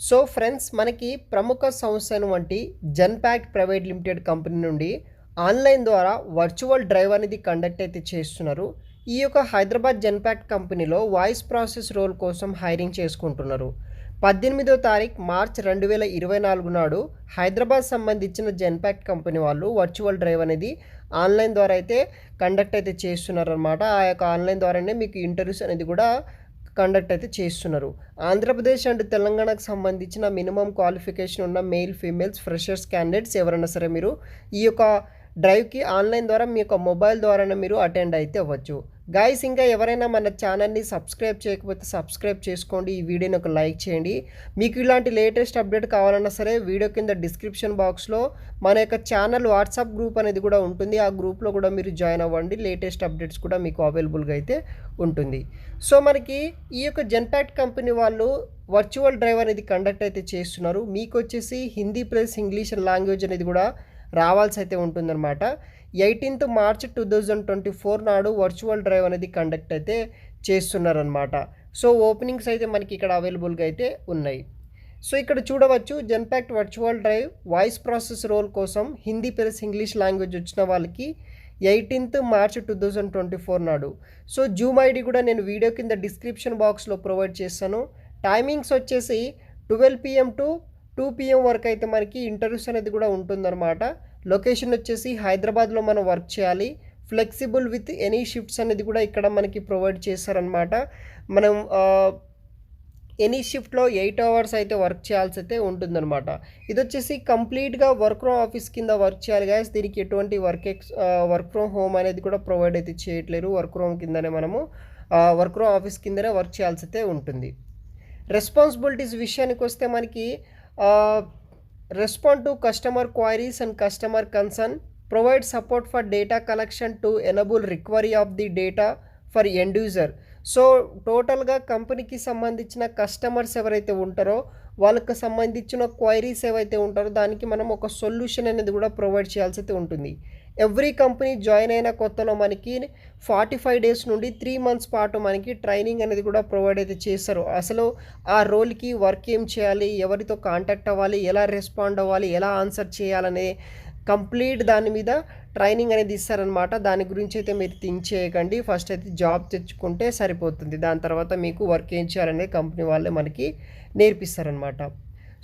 So friends, మనకి ప్రముఖ సంస్థ అయినటువంటి జెన్పాక్ట్ ప్రైవేట్ లిమిటెడ్ కంపెనీ నుండి ఆన్లైన్ ద్వారా వర్చువల్ డ్రైవ్ అనేది కండక్ట్ అయితే చేస్తున్నారు. ఈ యొక్క హైదరాబాద్ జెన్పాక్ట్ కంపెనీలో వాయిస్ ప్రాసెస్ రోల్ కోసం హైరింగ్ చేసుకుంటున్నారు. 18వ తారీఖు మార్చ్ 2024 నాడు హైదరాబాద్ సంబంధించిన జెన్పాక్ట్ కంపెనీ వాళ్ళు వర్చువల్ డ్రైవ్ అనేది ఆన్లైన్ ద్వారా అయితే కండక్ట్ అయితే చేస్తున్నారనమాట. ఆ యొక్క ఆన్లైన్ ద్వారానే మీకు ఇంటర్వ్యూస్ అనేది కూడా కండక్ట్ అయితే చేస్తున్నారు. ఆంధ్రప్రదేశ్ అండ్ తెలంగాణకు సంబంధించిన మినిమం క్వాలిఫికేషన్ ఉన్న మెయిల్, ఫీమేల్స్, ఫ్రెషర్స్ క్యాండిడేట్స్ ఎవరైనా సరే మీరు ఈ యొక్క డ్రైవ్కి ఆన్లైన్ ద్వారా మీ యొక్క మొబైల్ ద్వారానే మీరు అటెండ్ అయితే అవ్వచ్చు. గైస్, ఇంకా ఎవరైనా మన ఛానల్ని సబ్స్క్రైబ్ చేయకపోతే సబ్స్క్రైబ్ చేసుకోండి. ఈ వీడియోని ఒక లైక్ చేయండి. మీకు ఇలాంటి లేటెస్ట్ అప్డేట్ కావాలన్నా సరే వీడియో కింద డిస్క్రిప్షన్ బాక్స్లో మన యొక్క ఛానల్ వాట్సాప్ గ్రూప్ అనేది కూడా ఉంటుంది. ఆ గ్రూప్లో కూడా మీరు జాయిన్ అవ్వండి. లేటెస్ట్ అప్డేట్స్ కూడా మీకు అవైలబుల్గా అయితే ఉంటుంది. సో మనకి ఈ యొక్క జెన్పాక్ట్ కంపెనీ వాళ్ళు వర్చువల్ డ్రైవ్ అనేది కండక్ట్ అయితే చేస్తున్నారు. మీకు వచ్చేసి హిందీ ప్లస్ ఇంగ్లీష్ లాంగ్వేజ్ అనేది కూడా రావాల్సి అయితే ఉంటుందన్నమాట. 18th మార్చ్ 2024 నాడు వర్చువల్ డ్రైవ్ అనేది కండక్ట్ అయితే చేస్తున్నారనమాట. సో ఓపెనింగ్స్ అయితే మనకి ఇక్కడ అవైలబుల్గా అయితే ఉన్నాయి. సో ఇక్కడ చూడవచ్చు, Genpact virtual drive voice process role కోసం హిందీ ప్లస్ ఇంగ్లీష్ లాంగ్వేజ్ వచ్చిన వాళ్ళకి 18th మార్చ్ 2024 నాడు. సో జూమ్ ఐడి కూడా నేను వీడియో కింద డిస్క్రిప్షన్ బాక్స్లో ప్రొవైడ్ చేస్తాను. టైమింగ్స్ వచ్చేసి 12 PM టు 2 PM వరకు అయితే మనకి ఇంటర్వ్యూస్ అనేది కూడా ఉంటుందన్నమాట. లొకేషన్ వచ్చేసి హైదరాబాద్లో మనం వర్క్ చేయాలి. ఫ్లెక్సిబుల్ విత్ ఎనీ షిఫ్ట్స్ అనేది కూడా ఇక్కడ మనకి ప్రొవైడ్ చేస్తారనమాట. మనం ఎనీ షిఫ్ట్లో 8 hours అయితే వర్క్ చేయాల్సి అయితే ఉంటుందన్నమాట. ఇది వచ్చేసి కంప్లీట్గా వర్క్ ఫ్రమ్ ఆఫీస్ కింద వర్క్ చేయాలి గాయస్. దీనికి ఎటువంటి వర్క్ ఫ్రమ్ హోమ్ అనేది కూడా ప్రొవైడ్ అయితే చేయట్లేరు. వర్క్ ఫ్రమ్ కిందనే మనము వర్క్ ఫ్రమ్ ఆఫీస్ కిందనే వర్క్ చేయాల్సి అయితే ఉంటుంది. రెస్పాన్సిబిలిటీస్ విషయానికి వస్తే మనకి respond to customer queries and customer concern, provide support for data collection to enable recovery of the data for end user. So టోటల్గా కంపెనీకి సంబంధించిన కస్టమర్స్ ఎవరైతే ఉంటారో వాళ్ళకి సంబంధించిన క్వైరీస్ ఏవైతే ఉంటారో దానికి మనం ఒక సొల్యూషన్ అనేది కూడా ప్రొవైడ్ చేయాల్సి అయితే ఉంటుంది. ఎవ్రీ కంపెనీ జాయిన్ అయిన కొత్తలో మనకి 45 days నుండి 3 months పాటు మనకి ట్రైనింగ్ అనేది కూడా ప్రొవైడ్ అయితే చేస్తారు. అసలు ఆ రోల్కి వర్క్ ఏం చేయాలి, ఎవరితో కాంటాక్ట్ అవ్వాలి, ఎలా రెస్పాండ్ అవ్వాలి, ఎలా ఆన్సర్ చేయాలనే కంప్లీట్ దాని మీద ట్రైనింగ్ అనేది ఇస్తారనమాట. దాని గురించి అయితే మీరు థింక్ చేయకండి. ఫస్ట్ అయితే జాబ్ తెచ్చుకుంటే సరిపోతుంది. దాని తర్వాత మీకు వర్క్ ఏం చేయాలనేది కంపెనీ వాళ్ళే మనకి నేర్పిస్తారనమాట.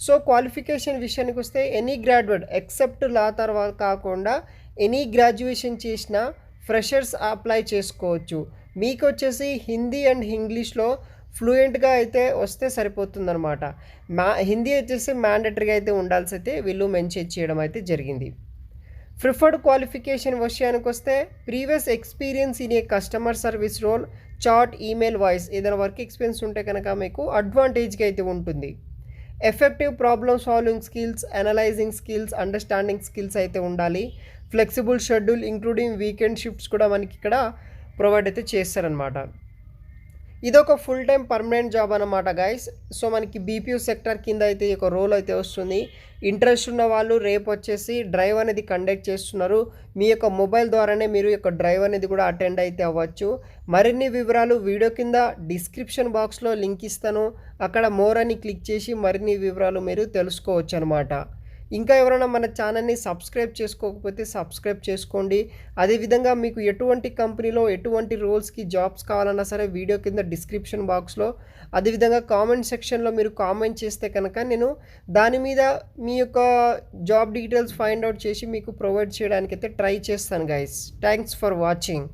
సో క్వాలిఫికేషన్ విషయానికి వస్తే ఎనీ గ్రాడ్యుయేట్ ఎక్సెప్ట్ లా తర్వాత కాకుండా ఎనీ గ్రాడ్యుయేషన్ చేసిన ఫ్రెషర్స్ అప్లై చేసుకోవచ్చు. మీకు వచ్చేసి హిందీ అండ్ ఇంగ్లీష్లో ఫ్లూయెంట్గా అయితే వస్తే సరిపోతుందన్నమాట. హిందీ వచ్చేసి మ్యాండేటరీగా అయితే ఉండాల్సి అయితే వీళ్ళు మెన్షన్ చేయడం అయితే జరిగింది. ప్రిఫర్డ్ క్వాలిఫికేషన్ విషయానికి వస్తే previous experience in a customer service role, chat, email, voice ఏదైనా వర్క్ ఎక్స్పీరియన్స్ ఉంటే కనుక మీకు అడ్వాంటేజ్గా అయితే ఉంటుంది. Effective problem solving skills, analysing skills, understanding skills అయితే ఉండాలి. Flexible schedule including weekend shifts కూడా మనకి ఇక్కడ ప్రొవైడ్ అయితే చేస్తారనమాట. ఇదొక ఫుల్ టైం పర్మనెంట్ జాబ్ అనమాట గైస్. సో మనకి బీపీఓ సెక్టర్ కింద అయితే ఒక రోల్ అయితే వస్తుంది. ఇంట్రెస్ట్ ఉన్న వాళ్ళు రేపు వచ్చేసి డ్రైవ్ అనేది కండక్ట్ చేస్తున్నారు. మీ యొక్క మొబైల్ ద్వారానే మీరు యొక్క డ్రైవ్ అనేది కూడా అటెండ్ అయితే అవ్వచ్చు. మరిన్ని వివరాలు వీడియో కింద డిస్క్రిప్షన్ బాక్స్లో లింక్ ఇస్తాను. అక్కడ మోర్ అని క్లిక్ చేసి మరిన్ని వివరాలు మీరు తెలుసుకోవచ్చు అనమాట. ఇంకా ఎవరైనా మన ఛానల్ని సబ్స్క్రైబ్ చేసుకోకపోతే సబ్స్క్రైబ్ చేసుకోండి. అదేవిధంగా మీకు ఎటువంటి కంపెనీలో ఎటువంటి రోల్స్కి జాబ్స్ కావాలన్నా సరే వీడియో కింద డిస్క్రిప్షన్ బాక్స్లో, అదేవిధంగా కామెంట్ సెక్షన్లో మీరు కామెంట్ చేస్తే కనుక నేను దాని మీద మీ యొక్క జాబ్ డీటెయిల్స్ ఫైండ్ అవుట్ చేసి మీకు ప్రొవైడ్ చేయడానికి అయితే ట్రై చేస్తాను గైస్. Thanks for watching.